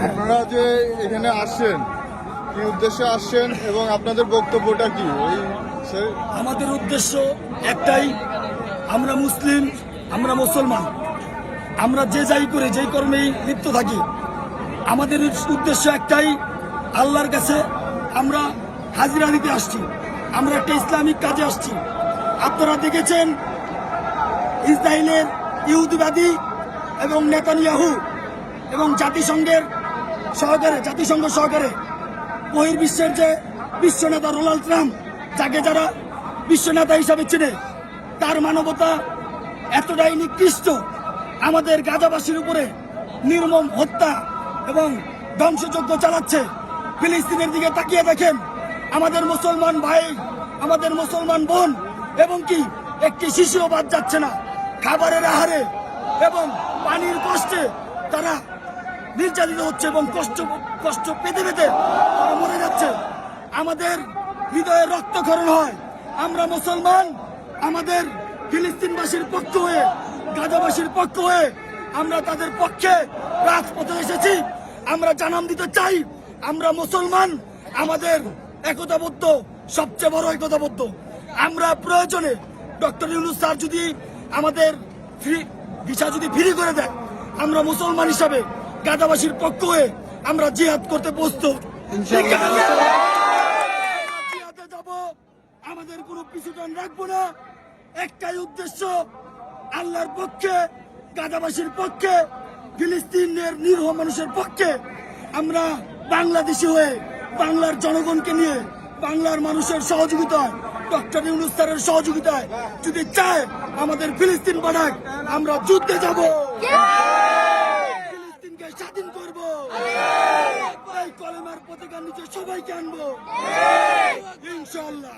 আপনারা যে এখানে আসছেন কি উদ্দেশ্যে আসছেন এবং আপনাদের বক্তব্যটা কি? আমাদের উদ্দেশ্য একটাই, আমরা মুসলিম, আমরা মুসলমান, আমরা যে যাই করে যেই কর্মেই লিপ্ত থাকি, আমাদের উদ্দেশ্য একটাই, আল্লাহর কাছে আমরা হাজিরা দিতে আসছি, আমরা একটা ইসলামিক কাজে আসছি। আপনারা দেখেছেন ইসরায়েলের ইহুদিবাদী এবং নেতানিয়াহু এবং জাতিসংঘ সহকারে বহির্বিশ্বের যে বিশ্বনেতা ডোনাল্ড ট্রাম্প, যাকে যারা বিশ্বনেতা হিসাবে চেনে, তার মানবতা এতটাই নিকৃষ্ট, আমাদের গাজাবাসীর উপরে নির্মম হত্যা এবং ধ্বংসযজ্ঞ চালাচ্ছে। ফিলিস্তিনের দিকে তাকিয়ে দেখেন, আমাদের মুসলমান ভাই, আমাদের মুসলমান বোন এবং কি একটি শিশুও বাদ যাচ্ছে না। খাবারের আহারে এবং পানির কষ্টে তারা নির্যাতিত হচ্ছে এবং কষ্ট পেতে পেতে তারা মরে যাচ্ছে। আমাদের হৃদয়ে রক্তক্ষরণ হয়। আমরা মুসলমান, আমাদের ফিলিস্তিনবাসীর পক্ষ হয়ে, গাজাবাসীর পক্ষ হয়ে আমরা তাদের পক্ষে রাজপথে এসেছি। আমরা জানান দিতে চাই, আমরা মুসলমান, আমাদের একতাবদ্ধ, সবচেয়ে বড় একতাবদ্ধ। আমরা প্রয়োজনে ডক্টর ইউনূস স্যার যদি আমাদের ভিসা যদি ফ্রি করে দেয়, আমরা মুসলমান হিসাবে গাজাবাসীর পক্ষ হয়ে আমরা জিহাদ করতে প্রস্তুত। জিহাদে যাব, আমাদের কোনো পিছুটান রাখবো না। একটাই উদ্দেশ্য, আল্লাহর পক্ষে, গাজাবাসীর পক্ষে, ফিলিস্তিনের নিরীহ মানুষের পক্ষে। আমরা বাংলাদেশি হয়ে বাংলার জনগণকে নিয়ে, বাংলার মানুষের সহযোগিতায়, ডক্টর ইউনূস স্যারের সহযোগিতায় যদি চায় আমাদের ফিলিস্তিন পাঠাক, আমরা যুদ্ধে যাব, ফিলিস্তিনকে স্বাধীন করব, এই কলেমার পতাকা নিচে সবাইকে আনবো, ইনশাআল্লাহ।